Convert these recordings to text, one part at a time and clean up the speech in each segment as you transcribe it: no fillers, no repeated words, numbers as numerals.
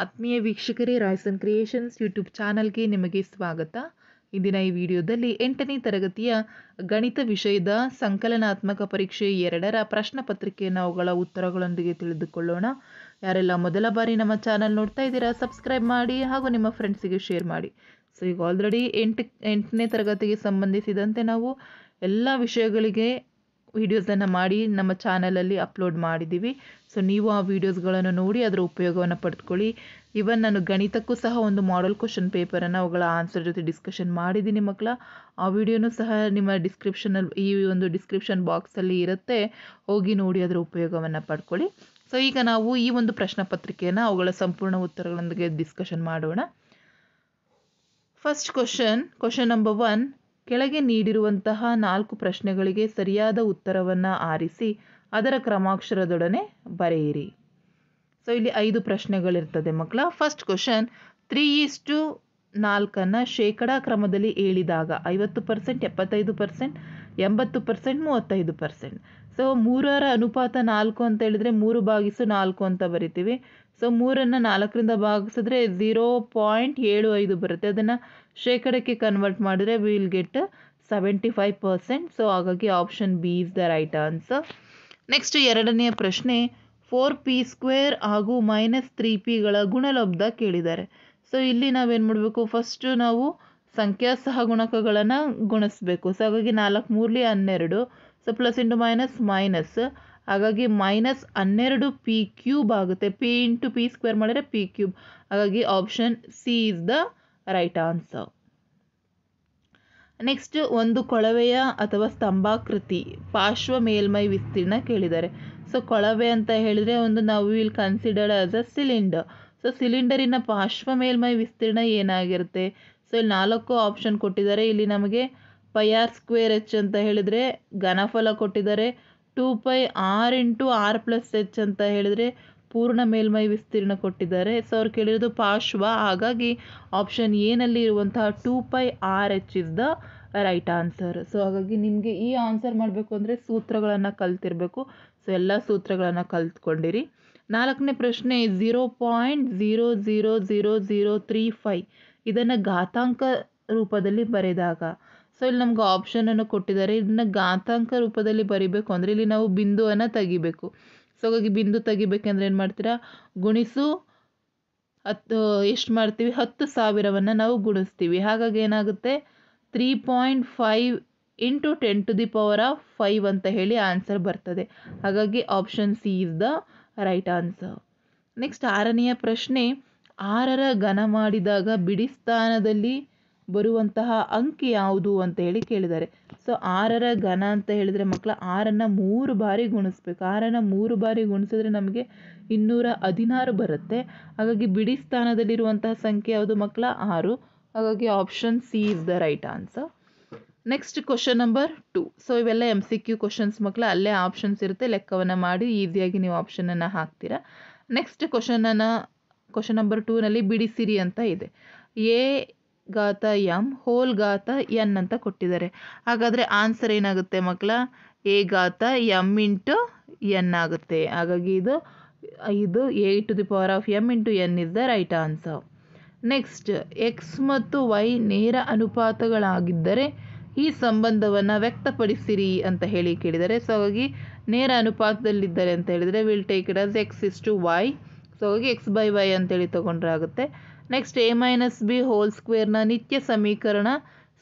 ಆತ್ಮೀಯ ವೀಕ್ಷಕರೇ, Royson creations YouTube ಚಾನಲ್ಗೆ ನಿಮಗೆ ಸ್ವಾಗತ. ಇಂದಿನ ಈ ವಿಡಿಯೋದಲ್ಲಿ 8ನೇ ತರಗತಿಯ ಗಣಿತ ವಿಷಯದ ಸಂಕಲನಾತ್ಮಕ ಪರೀಕ್ಷೆ 2ರ ಪ್ರಶ್ನೆ ಪತ್ರಿಕೆಯನ್ನು ಅವುಗಳ ಉತ್ತರಗಳೊಂದಿಗೆ ತಿಳಿದುಕೊಳ್ಳೋಣ. ಯಾರೆಲ್ಲ ಮೊದಲ ಬಾರಿ ನಮ್ಮ ಚಾನಲ್ ನೋಡ್ತಾ ಇದ್ದೀರಾ, ಸಬ್ಸ್ಕ್ರೈಬ್ ಮಾಡಿ ಹಾಗೂ ನಿಮ್ಮ ಫ್ರೆಂಡ್ಸಿಗೆ ಶೇರ್ ಮಾಡಿ. ಸೊ ಈಗ ಆಲ್ರೆಡಿ 8ನೇ ತರಗತಿಗೆ ಸಂಬಂಧಿಸಿದಂತೆ ನಾವು ಎಲ್ಲ ವಿಷಯಗಳಿಗೆ ವಿಡಿಯೋಸನ್ನು ಮಾಡಿ ನಮ್ಮ ಚಾನಲಲ್ಲಿ ಅಪ್ಲೋಡ್ ಮಾಡಿದ್ದೀವಿ. ಸೊ ನೀವು ಆ ವಿಡಿಯೋಸ್ಗಳನ್ನು ನೋಡಿ ಅದರ ಉಪಯೋಗವನ್ನು ಪಡೆದುಕೊಳ್ಳಿ. ಇವನ್ ನಾನು ಗಣಿತಕ್ಕೂ ಸಹ ಒಂದು ಮಾಡೆಲ್ ಕ್ವಶನ್ ಪೇಪರನ್ನು ಅವುಗಳ ಆನ್ಸರ್ ಜೊತೆ ಡಿಸ್ಕಷನ್ ಮಾಡಿದ್ದೀನಿ ಮಕ್ಕಳ. ಆ ವಿಡಿಯೋನೂ ಸಹ ನಿಮ್ಮ ಈ ಒಂದು ಡಿಸ್ಕ್ರಿಪ್ಷನ್ ಬಾಕ್ಸಲ್ಲಿ ಇರುತ್ತೆ, ಹೋಗಿ ನೋಡಿ ಅದರ ಉಪಯೋಗವನ್ನು ಪಡ್ಕೊಳ್ಳಿ. ಸೊ ಈಗ ನಾವು ಈ ಒಂದು ಪ್ರಶ್ನೆ ಪತ್ರಿಕೆಯನ್ನು ಅವುಗಳ ಸಂಪೂರ್ಣ ಉತ್ತರಗಳೊಂದಿಗೆ ಡಿಸ್ಕಷನ್ ಮಾಡೋಣ. First question number 1. ಕೆಳಗೆ ನೀಡಿರುವಂತಹ 4 ಪ್ರಶ್ನೆಗಳಿಗೆ ಸರಿಯಾದ ಉತ್ತರವನ್ನು ಆರಿಸಿ ಅದರ ಕ್ರಮಾಕ್ಷರದೊಡನೆ ಬರೆಯಿರಿ. ಸೊ ಇಲ್ಲಿ 5 ಪ್ರಶ್ನೆಗಳಿರ್ತದೆ ಮಕ್ಕಳ. ಫಸ್ಟ್ ಕ್ವಶನ್, 3:4 ಶೇಕಡಾ ಕ್ರಮದಲ್ಲಿ ಹೇಳಿದಾಗ 50%, 75%, 80%, 35%. ಸೊ 3:4 ಅಂತ ಹೇಳಿದ್ರೆ 3/4 ಅಂತ ಬರಿತೀವಿ. ಸೊ 3ಅನ್ನು 4ರಿಂದ ಭಾಗಿಸಿದ್ರೆ 0.75 ಬರುತ್ತೆ. ಅದನ್ನು ಶೇಕಡಕ್ಕೆ ಕನ್ವರ್ಟ್ ಮಾಡಿದ್ರೆ ವಿಲ್ ಗೆಟ್ 75%. ಸೊ ಹಾಗಾಗಿ option B is the right answer. Next ಎರಡನೆಯ ಪ್ರಶ್ನೆ, 4p² ಹಾಗೂ -3pಗಳ ಗುಣಲಬ್ಧ ಕೇಳಿದ್ದಾರೆ. ಸೊ ಇಲ್ಲಿ ನಾವೇನು ಮಾಡಬೇಕು, ಫಸ್ಟು ನಾವು ಸಂಖ್ಯಾ ಸಹಗುಣಕಗಳನ್ನು ಗುಣಿಸ್ಬೇಕು. ಸೊ ಹಾಗಾಗಿ 4 3 12. ಸೊ ಪ್ಲಸ್ ಇಂಟು ಮೈನಸ್, ಹಾಗಾಗಿ -12p³ ಆಗುತ್ತೆ. p ಇಂಟು p² ಮಾಡಿದ್ರೆ p³. ಹಾಗಾಗಿ option C is the right answer. Next, ಒಂದು ಕೊಳವೆಯ ಅಥವಾ ಸ್ತಂಭಾಕೃತಿ ಪಾರ್ಶ್ವ ಮೇಲ್ಮೈ ವಿಸ್ತೀರ್ಣ ಕೇಳಿದ್ದಾರೆ. ಸೊ ಕೊಳವೆ ಅಂತ ಹೇಳಿದರೆ ನಾವು will considered as a cylinder. So ಸಿಲಿಂಡರಿನ ಪಾರ್ಶ್ವ ಮೇಲ್ಮೈ ವಿಸ್ತೀರ್ಣ ಏನಾಗಿರುತ್ತೆ? ಸೊ ಇಲ್ಲಿ 4 ಆಪ್ಷನ್ ಕೊಟ್ಟಿದ್ದಾರೆ. ಇಲ್ಲಿ ನಮಗೆ πr² ಅಂತ ಹೇಳಿದರೆ ಘನಫಲ ಕೊಟ್ಟಿದ್ದಾರೆ. 2πr × r+h ಅಂತ ಹೇಳಿದರೆ ಪೂರ್ಣ ಮೇಲ್ಮೈ ವಿಸ್ತೀರ್ಣ ಕೊಟ್ಟಿದ್ದಾರೆ. ಸೊ ಅವ್ರು ಕೇಳಿರೋದು ಪಾರ್ಶ್ವ, ಹಾಗಾಗಿ ಆಪ್ಷನ್ ಎನಲ್ಲಿ ಇರುವಂತಹ 2πrh is the right answer. So ಹಾಗಾಗಿ ನಿಮಗೆ ಈ ಆನ್ಸರ್ ಮಾಡಬೇಕು ಅಂದರೆ ಸೂತ್ರಗಳನ್ನು ಕಲ್ತಿರಬೇಕು. ಸೊ ಎಲ್ಲ ಸೂತ್ರಗಳನ್ನು ಕಲ್ತ್ಕೊಂಡಿರಿ. 4ನೇ ಪ್ರಶ್ನೆ, 0.000035 ಇದನ್ನು ಘಾತಾಂಕ ರೂಪದಲ್ಲಿ ಬರೆದಾಗ. ಸೊ ಇಲ್ಲಿ ನಮ್ಗೆ ಆಪ್ಷನನ್ನು ಕೊಟ್ಟಿದ್ದಾರೆ. ಇದನ್ನು ಘಾತಾಂಕ ರೂಪದಲ್ಲಿ ಬರಿಬೇಕು ಅಂದರೆ ಇಲ್ಲಿ ನಾವು ಬಿಂದುವನ್ನು ತೆಗಿಬೇಕು. ಸೊ ಹಾಗಾಗಿ ಬಿಂದು ತೆಗಿಬೇಕಂದ್ರೆ ಏನು ಮಾಡ್ತೀರಾ, ಗುಣಿಸು 10 ಎಷ್ಟು ಮಾಡ್ತೀವಿ, 10,000ವನ್ನು ನಾವು ಗುಣಿಸ್ತೀವಿ. ಹಾಗಾಗಿ ಏನಾಗುತ್ತೆ, 3.5 × 10⁵ ಅಂತ ಹೇಳಿ ಆನ್ಸರ್ ಬರ್ತದೆ. ಹಾಗಾಗಿ option C is the right answer. Next 6ನೆಯ ಪ್ರಶ್ನೆ, 6ರ ಘನ ಮಾಡಿದಾಗ ಬಿಡಿ ಸ್ಥಾನದಲ್ಲಿ ಬರುವಂತಹ ಅಂಕಿ ಯಾವುದು ಅಂತ ಹೇಳಿ ಕೇಳಿದ್ದಾರೆ. ಸೊ 6ರ ಘನ ಅಂತ ಹೇಳಿದರೆ ಮಕ್ಕಳ 6ಅನ್ನು 3 ಬಾರಿ ಗುಣಿಸ್ಬೇಕು. 6ಅನ್ನು 3 ಬಾರಿ ಗುಣಿಸಿದ್ರೆ ನಮಗೆ 216 ಬರುತ್ತೆ. ಹಾಗಾಗಿ ಬಿಡಿ ಸ್ಥಾನದಲ್ಲಿರುವಂತಹ ಸಂಖ್ಯೆ ಯಾವುದು ಮಕ್ಕಳ, 6. ಹಾಗಾಗಿ option C is the right answer. Next question number 2. So ಇವೆಲ್ಲ MCQ ಕ್ವಶನ್ಸ್ ಮಕ್ಕಳ, ಅಲ್ಲೇ ಆಪ್ಷನ್ಸ್ ಇರುತ್ತೆ, ಲೆಕ್ಕವನ್ನು ಮಾಡಿ ಈಸಿಯಾಗಿ ನೀವು ಆಪ್ಷನನ್ನು ಹಾಕ್ತೀರಾ. ನೆಕ್ಸ್ಟ್ ಕ್ವಶನ್ ನಂಬರ್ 2ನಲ್ಲಿ ಬಿಡಿಸಿರಿ ಅಂತ ಇದೆ. a⁴m n ಅಂತ ಕೊಟ್ಟಿದ್ದಾರೆ. ಹಾಗಾದರೆ ಆನ್ಸರ್ ಏನಾಗುತ್ತೆ ಮಕ್ಕಳ, a⁴m × n ಆಗುತ್ತೆ. ಹಾಗಾಗಿ ಇದು a⁴m × n is the right answer. Next, x ಮತ್ತು y ನೇರ ಅನುಪಾತಗಳಾಗಿದ್ದರೆ ಈ ಸಂಬಂಧವನ್ನು ವ್ಯಕ್ತಪಡಿಸಿರಿ ಅಂತ ಹೇಳಿ ಕೇಳಿದ್ದಾರೆ. ಸೊ ಹಾಗಾಗಿ ನೇರ ಅನುಪಾತದಲ್ಲಿದ್ದಾರೆ ಅಂತ ಹೇಳಿದರೆ will take it as x:y. So ಹಾಗಾಗಿ x/y ಅಂತೇಳಿ ತೊಗೊಂಡ್ರೆ ಆಗುತ್ತೆ. ನೆಕ್ಸ್ಟ್, a - b² ನಿತ್ಯ ಸಮೀಕರಣ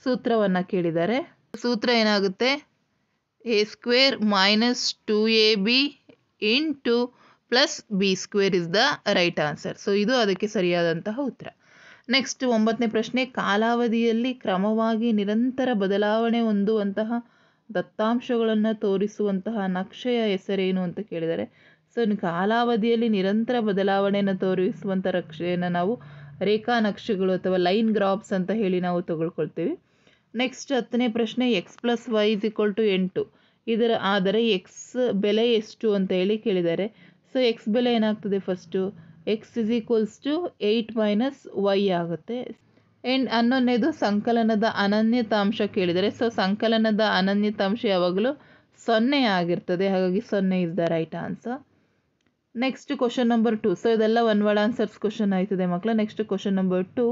ಸೂತ್ರವನ್ನು ಕೇಳಿದ್ದಾರೆ. ಸೂತ್ರ ಏನಾಗುತ್ತೆ, a² - 2ab × +b² is the right answer. So ಇದು ಅದಕ್ಕೆ ಸರಿಯಾದಂತಹ ಉತ್ತರ. ನೆಕ್ಸ್ಟ್ 9ನೇ ಪ್ರಶ್ನೆ, ಕಾಲಾವಧಿಯಲ್ಲಿ ಕ್ರಮವಾಗಿ ನಿರಂತರ ಬದಲಾವಣೆ ಹೊಂದುವಂತಹ ದತ್ತಾಂಶಗಳನ್ನು ತೋರಿಸುವಂತಹ ನಕ್ಷೆಯ ಹೆಸರೇನು ಅಂತ ಕೇಳಿದ್ದಾರೆ. ಸೊ ಕಾಲಾವಧಿಯಲ್ಲಿ ನಿರಂತರ ಬದಲಾವಣೆಯನ್ನು ತೋರಿಸುವಂಥ ನಕ್ಷೆಯನ್ನು ನಾವು ರೇಖಾ ನಕ್ಷೆಗಳು ಅಥವಾ ಲೈನ್ ಗ್ರಾಫ್ಸ್ ಅಂತ ಹೇಳಿ ನಾವು ತಗೊಳ್ಕೊಳ್ತೀವಿ. ನೆಕ್ಸ್ಟ್ 10ನೇ ಪ್ರಶ್ನೆ, x + y = 8 ಆದರೆ x ಬೆಲೆ ಎಷ್ಟು ಅಂತ ಹೇಳಿ ಕೇಳಿದ್ದಾರೆ. ಸೊ x ಬೆಲೆ ಏನಾಗ್ತದೆ, ಫಸ್ಟು x = 8 - y ಆಗುತ್ತೆ. ಆ್ಯಂಡ್ 11ನೇದು ಸಂಕಲನದ ಅನನ್ಯತಾಂಶ ಕೇಳಿದರೆ. ಸೊ ಸಂಕಲನದ ಅನನ್ಯತಾಂಶ ಯಾವಾಗಲೂ 0 ಆಗಿರ್ತದೆ. ಹಾಗಾಗಿ 0 is the right answer. Next question number 2. So ಇದೆಲ್ಲ ಒನ್ ವರ್ಡ್ ಆನ್ಸರ್ಸ್ ಕ್ವಶನ್ ಆಯ್ತದೆ ಮಕ್ಕಳ. ನೆಕ್ಸ್ಟ್ ಕ್ವಶನ್ ನಂಬರ್ 2,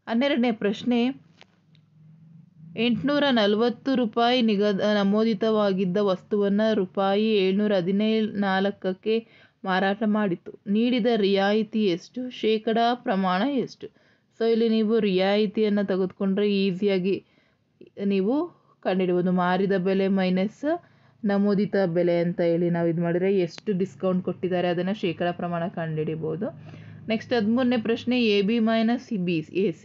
12ನೇ ಪ್ರಶ್ನೆ. 840 ರೂಪಾಯಿ ನಮೂದಿತವಾಗಿದ್ದ ವಸ್ತುವನ್ನು ರೂಪಾಯಿ 714ಕ್ಕೆ ಮಾರಾಟ ಮಾಡಿತು. ನೀಡಿದ ರಿಯಾಯಿತಿ ಎಷ್ಟು? ಶೇಕಡಾ ಪ್ರಮಾಣ ಎಷ್ಟು? ಸೊ ಇಲ್ಲಿ ನೀವು ರಿಯಾಯಿತಿಯನ್ನು ತೆಗೆದುಕೊಂಡ್ರೆ ಈಸಿಯಾಗಿ ನೀವು ಕಂಡುಹಿಡ್ಬೋದು. ಮಾರಿದ ಬೆಲೆ ಮೈನಸ್ ನಮೂದಿತ ಬೆಲೆ ಅಂತ ಹೇಳಿ ನಾವು ಇದು ಮಾಡಿದರೆ ಎಷ್ಟು ಡಿಸ್ಕೌಂಟ್ ಕೊಟ್ಟಿದ್ದಾರೆ ಅದನ್ನು ಶೇಕಡಾ ಪ್ರಮಾಣ ಕಂಡುಹಿಡಿಬೋದು. ನೆಕ್ಸ್ಟ್ 13ನೇ ಪ್ರಶ್ನೆ. AB minus AC,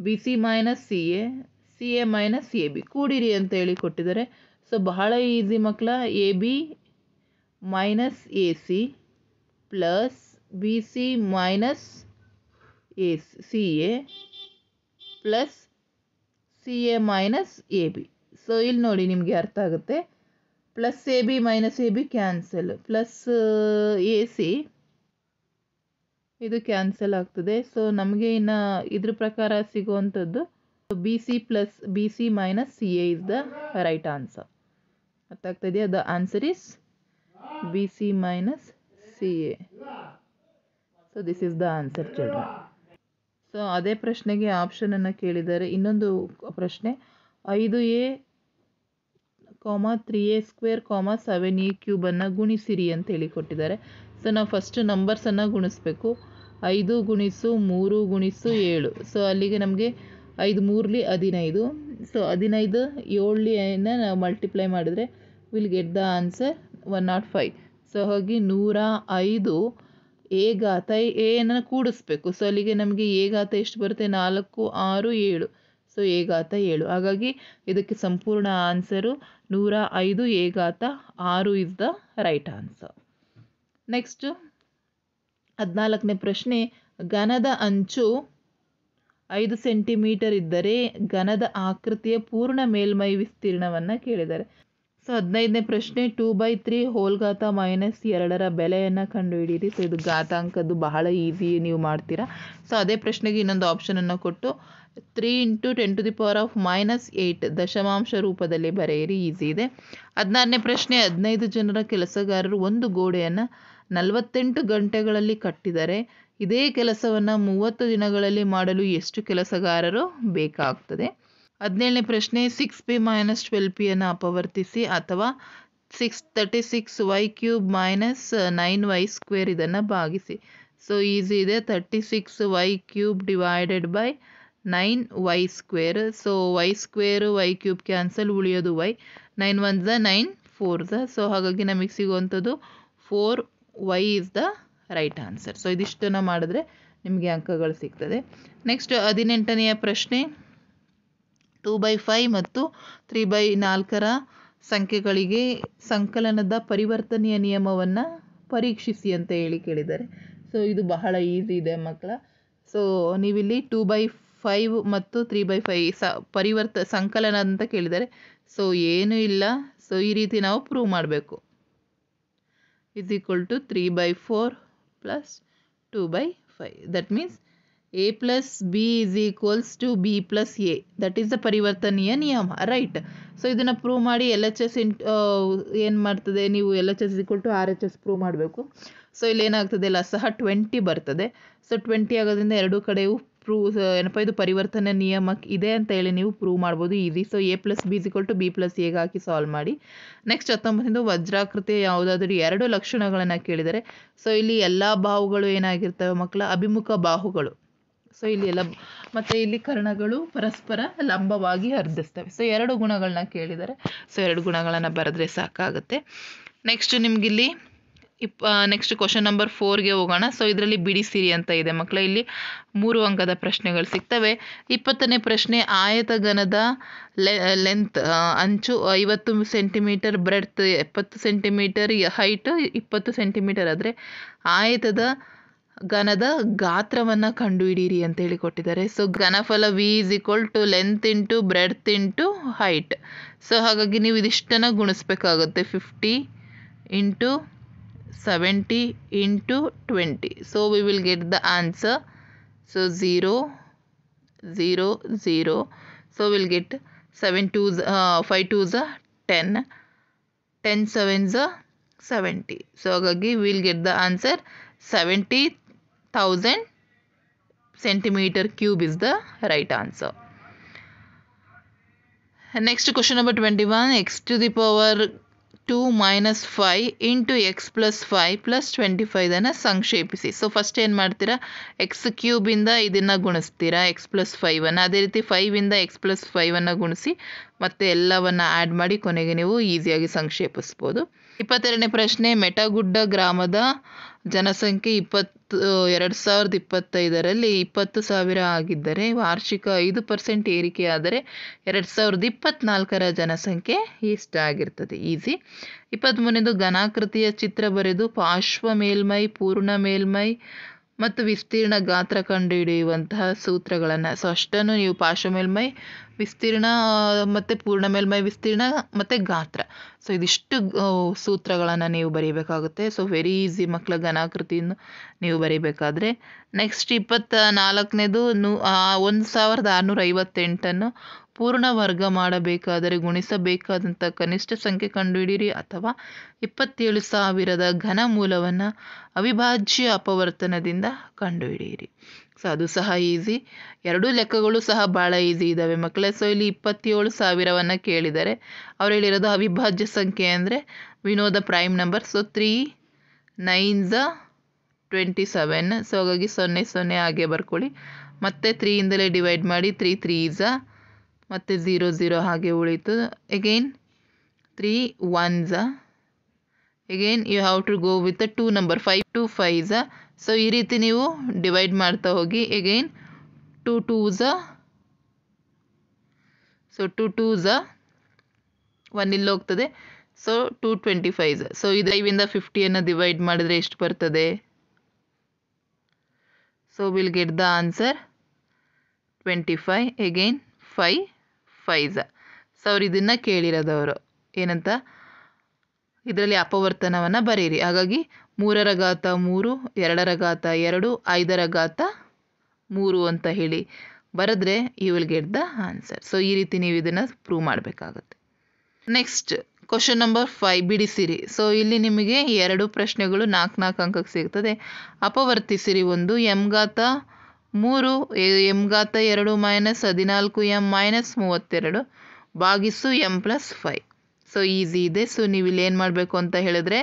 BC minus CA minus AB ಕೂಡಿರಿ ಅಂತ ಹೇಳಿ ಕೊಟ್ಟಿದ್ದಾರೆ. ಸೊ ಬಹಳ ಈಸಿ ಮಕ್ಕಳ. AB minus AC plus BC minus CA plus CA minus AB. So ಇಲ್ಲಿ ನೋಡಿ ನಿಮಗೆ ಅರ್ಥ ಆಗುತ್ತೆ. Plus AB minus AB cancel, plus AC ಇದು ಕ್ಯಾನ್ಸಲ್ ಆಗ್ತದೆ. ಸೊ ನಮಗೆ ಇನ್ನು ಇದ್ರ ಪ್ರಕಾರ ಸಿಗುವಂಥದ್ದು BC minus CA is the right answer. ಅರ್ಥ ಆಗ್ತಾ ಇದೆಯಾ? The answer is BC minus CA. So this is the answer children. So ಅದೇ ಪ್ರಶ್ನೆಗೆ ಆಪ್ಷನನ್ನು ಕೇಳಿದ್ದಾರೆ. ಇನ್ನೊಂದು ಪ್ರಶ್ನೆ 5A, 3A² 7A³ ಗುಣಿಸಿರಿ ಅಂತ ಹೇಳಿ ಕೊಟ್ಟಿದ್ದಾರೆ. ಸೊ ನಾವು ಫಸ್ಟ್ ನಂಬರ್ಸನ್ನು ಗುಣಿಸ್ಬೇಕು. 5 ಗುಣಿಸು 3 ಗುಣಿಸು 7. ಸೊ ಅಲ್ಲಿಗೆ ನಮಗೆ 5 3ಲಿ 15. ಸೊ 15 7ಲಿನ ನಾವು ಮಲ್ಟಿಪ್ಲೈ ಮಾಡಿದ್ರೆ will get the answer 105. So ಹಾಗೆ 105 ಎಯನ್ನು ಕೂಡಿಸ್ಬೇಕು. ಸೊ ಅಲ್ಲಿಗೆ ನಮಗೆ ಎ ಘಾತ ಎಷ್ಟು ಬರುತ್ತೆ? 4 6 7. ಸೊ ಎ ಘಾತ 7. ಹಾಗಾಗಿ ಇದಕ್ಕೆ ಸಂಪೂರ್ಣ ಆನ್ಸರು 105 ಎ ಘಾತ 6 is the right answer. Next 14ನೇ ಪ್ರಶ್ನೆ. ಘನದ ಅಂಚು 5 ಸೆಂಟಿಮೀಟರ್ ಇದ್ದರೆ ಘನದ ಆಕೃತಿಯ ಪೂರ್ಣ ಮೇಲ್ಮೈ ವಿಸ್ತೀರ್ಣವನ್ನು ಕೇಳಿದ್ದಾರೆ. ಸೊ 15ನೇ ಪ್ರಶ್ನೆ. 2/3 ಹೋಲ್ ಘಾತ -2ರ ಬೆಲೆಯನ್ನು ಕಂಡುಹಿಡಿಯಿರಿ. ಸೊ ಇದು ಘಾತಾಂಕದ್ದು ಬಹಳ ಈಸಿ, ನೀವು ಮಾಡ್ತೀರಾ. ಸೊ ಅದೇ ಪ್ರಶ್ನೆಗೆ ಇನ್ನೊಂದು ಆಪ್ಷನನ್ನು ಕೊಟ್ಟು 3 × 10⁻⁸ ದಶಮಾಂಶ ರೂಪದಲ್ಲಿ ಬರೆಯಿರಿ. ಈಸಿ ಇದೆ. 16ನೇ ಪ್ರಶ್ನೆ. 15 ಜನರ ಕೆಲಸಗಾರರು ಒಂದು ಗೋಡೆಯನ್ನು 48 ಗಂಟೆಗಳಲ್ಲಿ ಕಟ್ಟಿದರೆ ಇದೇ ಕೆಲಸವನ್ನು 30 ದಿನಗಳಲ್ಲಿ ಮಾಡಲು ಎಷ್ಟು ಕೆಲಸಗಾರರು ಬೇಕಾಗ್ತದೆ? 17ನೇ ಪ್ರಶ್ನೆ. 6p - 12pಯನ್ನು ಅಪವರ್ತಿಸಿ ಅಥವಾ 36y³ - 9y² ಇದನ್ನು ಭಾಗಿಸಿ. ಸೊ ಈಸಿ ಇದೆ. 36y³ divided by 9y². So y² y³ cancel, ಉಳಿಯೋದು y. 9 1s 9 4s. ಸೊ ಹಾಗಾಗಿ ನಮಗೆ ಸಿಗುವಂಥದ್ದು 4y is the right answer. So ಇದಿಷ್ಟನ್ನು ಮಾಡಿದ್ರೆ ನಿಮಗೆ ಅಂಕಗಳು ಸಿಗ್ತದೆ. ನೆಕ್ಸ್ಟ್ 18ನೆಯ ಪ್ರಶ್ನೆ. 2/5 ಮತ್ತು 3/4ರ ಸಂಖ್ಯೆಗಳಿಗೆ ಸಂಕಲನದ ಪರಿವರ್ತನೆಯ ನಿಯಮವನ್ನು ಪರೀಕ್ಷಿಸಿ ಅಂತ ಹೇಳಿ ಕೇಳಿದ್ದಾರೆ. ಸೊ ಇದು ಬಹಳ ಈಸಿ ಇದೆ ಮಕ್ಕಳ. ಸೊ ನೀವಿಲ್ಲಿ 2/5 ಮತ್ತು 3/5 ಸಂಕಲನ ಅಂತ ಕೇಳಿದ್ದಾರೆ. ಸೊ ಏನೂ ಇಲ್ಲ. ಸೊ ಈ ರೀತಿ ನಾವು ಪ್ರೂವ್ ಮಾಡಬೇಕು. is equal to 3/4 plus 2/5. That means A plus B is equals to B plus A. That is the ಪರಿವರ್ತನೀಯ ನಿಯಮ, ರೈಟ್. ಸೊ ಇದನ್ನು ಪ್ರೂವ್ ಮಾಡಿ LHS ಏನು ಮಾಡ್ತದೆ, ನೀವು LHS is equal to RHS prove ಮಾಡಬೇಕು. ಸೊ ಇಲ್ಲಿ ಏನಾಗ್ತದೆ, ಲಸಹ 20 ಬರ್ತದೆ. ಸೊ 20 ಆಗೋದ್ರಿಂದ ಎರಡೂ ಕಡೆಯೂ ಏನಪ್ಪ ಇದು ಪರಿವರ್ತನೆ ನಿಯಮ ಇದೆ ಅಂತ ಹೇಳಿ ನೀವು ಪ್ರೂವ್ ಮಾಡ್ಬೋದು. Easy. So A plus B is equal to B plus A hockey solve ಮಾಡಿ. ನೆಕ್ಸ್ಟ್ 19 ವಜ್ರಾಕೃತಿಯ ಯಾವುದಾದ್ರೂ 2 ಲಕ್ಷಣಗಳನ್ನು ಕೇಳಿದರೆ. ಸೊ ಇಲ್ಲಿ ಎಲ್ಲ ಬಾಹುಗಳು ಏನಾಗಿರ್ತವೆ ಮಕ್ಕಳ? ಅಭಿಮುಖ ಬಾಹುಗಳು. ಸೊ ಇಲ್ಲಿ ಎಲ್ಲ ಮತ್ತು ಇಲ್ಲಿ ಕರ್ಣಗಳು ಪರಸ್ಪರ ಲಂಬವಾಗಿ ಹರ್ಧಿಸ್ತವೆ. ಸೊ 2 ಗುಣಗಳನ್ನ ಕೇಳಿದ್ದಾರೆ. ಸೊ 2 ಗುಣಗಳನ್ನು ಬರೆದ್ರೆ ಸಾಕಾಗುತ್ತೆ. ನೆಕ್ಸ್ಟ್ ನಿಮಗಿಲ್ಲಿ ನೆಕ್ಸ್ಟ್ ಕ್ವಶನ್ ನಂಬರ್ 4ಗೆ ಹೋಗೋಣ. ಸೊ ಇದರಲ್ಲಿ ಬಿಡಿಸಿರಿ ಅಂತ ಇದೆ ಮಕ್ಕಳ. ಇಲ್ಲಿ 3 ಅಂಕದ ಪ್ರಶ್ನೆಗಳು ಸಿಗ್ತವೆ. 20ನೇ ಪ್ರಶ್ನೆ. ಆಯತಘನದ ಲೆಂತ್ ಅಂಚು 50 centimetre, breadth 70 centimetre, height 20 centimetre ಆದರೆ ಆಯತದ ಘನದ ಗಾತ್ರವನ್ನು ಕಂಡುಹಿಡಿಯಿರಿ ಅಂತ ಹೇಳಿ ಕೊಟ್ಟಿದ್ದಾರೆ. ಸೊ ಘನಫಲ V is equal to length into breadth into height. So ಹಾಗಾಗಿ ನೀವು ಇದಿಷ್ಟನ್ನು ಗುಣಿಸ್ಬೇಕಾಗುತ್ತೆ. 50 into 70 into 20. So we will get the answer. So 0 0 0. So we'll get 7 2s 5 2s 10, 10 7s 70. So ಹಾಗಾಗಿ will get the answer 70,000 centimeter cube is the right answer. Next question number 21. X to the power 2 minus 5 into x plus 5 plus 25 ಅನ್ನು ಸಂಕ್ಷೇಪಿಸಿ. So first ಏನು ಮಾಡ್ತೀರಾ, X ಕ್ಯೂಬಿಂದ ಇದನ್ನು ಗುಣಿಸ್ತೀರಾ X plus 5ಅನ್ನು. ಅದೇ ರೀತಿ 5ಇಂದ X plus 5ಅನ್ನು ಗುಣಿಸಿ ಮತ್ತೆ ಎಲ್ಲವನ್ನು ಆ್ಯಡ್ ಮಾಡಿ ಕೊನೆಗೆ ನೀವು ಈಸಿಯಾಗಿ ಸಂಕ್ಷೇಪಿಸ್ಬೋದು. 22ನೇ ಪ್ರಶ್ನೆ. ಮೆಟಗುಡ್ಡ ಗ್ರಾಮದ ಜನಸಂಖ್ಯೆ 2025ರಲ್ಲಿ 20,000 ಆಗಿದ್ದರೆ ವಾರ್ಷಿಕ 5% ಏರಿಕೆಯಾದರೆ 2024ರ ಜನಸಂಖ್ಯೆ ಎಷ್ಟಾಗಿರ್ತದೆ? ಈಸಿ. 23ನೇದು ಘನಾಕೃತಿಯ ಚಿತ್ರ ಬರೆದು ಪಾರ್ಶ್ವ ಮೇಲ್ಮೈ, ಪೂರ್ಣ ಮೇಲ್ಮೈ ಮತ್ತು ವಿಸ್ತೀರ್ಣ ಗಾತ್ರ ಕಂಡುಹಿಡಿಯುವಂತಹ ಸೂತ್ರಗಳನ್ನು. ಸೊ ಅಷ್ಟನ್ನು ನೀವು ಪಾರ್ಶ್ವ ಮೇಲ್ಮೈ ವಿಸ್ತೀರ್ಣ ಮತ್ತು ಪೂರ್ಣ ಮೇಲ್ಮೈ ವಿಸ್ತೀರ್ಣ ಮತ್ತು ಗಾತ್ರ, ಸೊ ಇದಿಷ್ಟು ಸೂತ್ರಗಳನ್ನು ನೀವು ಬರೀಬೇಕಾಗುತ್ತೆ. ಸೊ ವೆರಿ ಈಸಿ ಮಕ್ಕಳ ಘನಾಕೃತಿಯನ್ನು ನೀವು ಬರೀಬೇಕಾದ್ರೆ. ನೆಕ್ಸ್ಟ್ 24ನೇದು 1658 ಪೂರ್ಣ ವರ್ಗ ಮಾಡಬೇಕಾದರೆ ಗುಣಿಸಬೇಕಾದಂಥ ಕನಿಷ್ಠ ಸಂಖ್ಯೆ ಕಂಡುಹಿಡಿಯಿರಿ, ಅಥವಾ 27,000ದ ಘನಮೂಲವನ್ನು ಅವಿಭಾಜ್ಯ ಅಪವರ್ತನದಿಂದ ಕಂಡುಹಿಡಿಯಿರಿ. ಸೊ ಅದು ಸಹ ಈಸಿ. ಎರಡೂ ಲೆಕ್ಕಗಳು ಸಹ ಭಾಳ ಈಸಿ ಇದ್ದಾವೆ ಮಕ್ಕಳೇ. ಸೊ ಇಲ್ಲಿ 27,000ವನ್ನು ಕೇಳಿದರೆ ಅವ್ರು ಹೇಳಿರೋದು ಅವಿಭಾಜ್ಯ ಸಂಖ್ಯೆ ಅಂದರೆ we know the prime number. So 3 9s 27. So ಹಾಗಾಗಿ 0 ಹಾಗೆ ಬರ್ಕೊಳ್ಳಿ. ಮತ್ತೆ 3ಇಂದಲೇ ಡಿವೈಡ್ ಮಾಡಿ 3 3s ಮತ್ತು 0 ಹಾಗೆ ಉಳಿತು. Again 3 1s. Again you have to go with 2 number 5 2 5s. So ಈ ರೀತಿ ನೀವು ಡಿವೈಡ್ ಮಾಡ್ತಾ ಹೋಗಿ. Again 2 2s. ಸೊ 2 2s 1 ಇಲ್ಲಿ ಹೋಗ್ತದೆ. So 2 25s. ಸೊ ಇದು 5ಇಂದ 50ಯನ್ನು ಡಿವೈಡ್ ಮಾಡಿದರೆ ಎಷ್ಟು ಬರ್ತದೆ? So will get the answer 25. Again 5 5s. So ಅವ್ರು ಇದನ್ನು ಕೇಳಿರೋದವರು ಏನಂತ, ಇದರಲ್ಲಿ ಅಪವರ್ತನವನ್ನು ಬರೀರಿ. ಹಾಗಾಗಿ 3ರ ಘಾತ 3, 2ರ ಘಾತ 2, 5ರ ಘಾತ 3 ಅಂತ ಹೇಳಿ ಬರೆದ್ರೆ you will get the answer. So ಈ ರೀತಿ ನೀವು ಇದನ್ನು ಪ್ರೂವ್ ಮಾಡಬೇಕಾಗುತ್ತೆ. ನೆಕ್ಸ್ಟ್ ಕ್ವಶನ್ ನಂಬರ್ 5 ಬಿಡಿಸಿರಿ. ಸೊ ಇಲ್ಲಿ ನಿಮಗೆ 2 ಪ್ರಶ್ನೆಗಳು 4 ಅಂಕಕ್ಕೆ ಸಿಗ್ತದೆ. ಅಪವರ್ತಿಸಿರಿ. ಒಂದು m ಘಾತ 3 m ಘಾತ 2 ಮೈನಸ್ 14m ಮೈನಸ್ 32 ಭಾಗಿಸು m ಪ್ಲಸ್ 5. ಸೊ ಈಸಿ ಇದೆ. ಸೊ ನೀವು ಇಲ್ಲಿ ಏನು ಮಾಡಬೇಕು ಅಂತ ಹೇಳಿದ್ರೆ,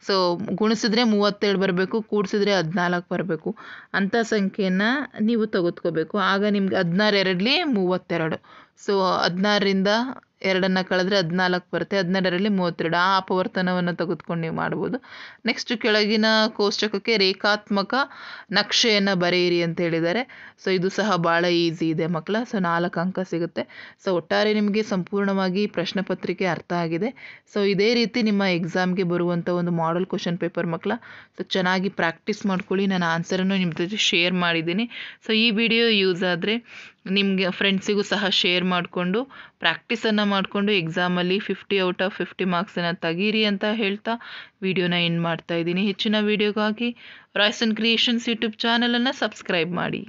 ಸೊ ಗುಣಿಸಿದ್ರೆ 37 ಬರಬೇಕು, ಕೂಡಿಸಿದ್ರೆ 14 ಬರಬೇಕು. ಅಂಥ ಸಂಖ್ಯೆಯನ್ನು ನೀವು ತೆಗೆದುಕೋಬೇಕು. ಆಗ ನಿಮ್ಗೆ 16 2ಲಿ 32. ಸೊ 16ರಿಂದ 2 ಕಳೆದ್ರೆ 14 ಬರುತ್ತೆ. 12ರಲ್ಲಿ 32. ಆ ಅಪವರ್ತನವನ್ನು ತೆಗೆದುಕೊಂಡು ನೀವು ಮಾಡ್ಬೋದು. ನೆಕ್ಸ್ಟ್ ಕೆಳಗಿನ ಕೋಷ್ಟಕಕ್ಕೆ ರೇಖಾತ್ಮಕ ನಕ್ಷೆಯನ್ನು ಬರೆಯಿರಿ ಅಂತ ಹೇಳಿದ್ದಾರೆ. ಸೊ ಇದು ಸಹ ಭಾಳ ಈಸಿ ಇದೆ ಮಕ್ಕಳ. ಸೊ 4 ಅಂಕ ಸಿಗುತ್ತೆ. ಸೊ ಒಟ್ಟಾರೆ ನಿಮಗೆ ಸಂಪೂರ್ಣವಾಗಿ ಪ್ರಶ್ನೆ ಪತ್ರಿಕೆ ಅರ್ಥ ಆಗಿದೆ. ಸೊ ಇದೇ ರೀತಿ ನಿಮ್ಮ ಎಕ್ಸಾಮ್ಗೆ ಬರುವಂಥ ಒಂದು ಮಾಡೆಲ್ ಕ್ವಶನ್ ಪೇಪರ್ ಮಕ್ಕಳ. ಸೊ ಚೆನ್ನಾಗಿ ಪ್ರಾಕ್ಟೀಸ್ ಮಾಡ್ಕೊಳ್ಳಿ. ನಾನು ಆನ್ಸರನ್ನು ನಿಮ್ಮ ಜೊತೆ ಶೇರ್ ಮಾಡಿದ್ದೀನಿ. ಸೊ ಈ ವಿಡಿಯೋ ಯೂಸ್ ಆದರೆ ನಿಮಗೆ ಫ್ರೆಂಡ್ಸಿಗೂ ಸಹ ಶೇರ್ ಮಾಡಿಕೊಂಡು ಪ್ರಾಕ್ಟೀಸನ್ನು ಮಾಡಿಕೊಂಡು ಎಕ್ಸಾಮಲ್ಲಿ 50 ಔಟ್ ಆಫ್ 50 ಮಾರ್ಕ್ಸನ್ನು ತೆಗೀರಿ ಅಂತ ಹೇಳ್ತಾ ವಿಡಿಯೋನ ಎಂಡ್ ಮಾಡ್ತಾ ಇದ್ದೀನಿ. ಹೆಚ್ಚಿನ ವಿಡಿಯೋಗಾಗಿ ರಾಯ್ಸನ್ ಕ್ರಿಯೇಷನ್ಸ್ ಯೂಟ್ಯೂಬ್ ಚಾನಲನ್ನು ಸಬ್ಸ್ಕ್ರೈಬ್ ಮಾಡಿ.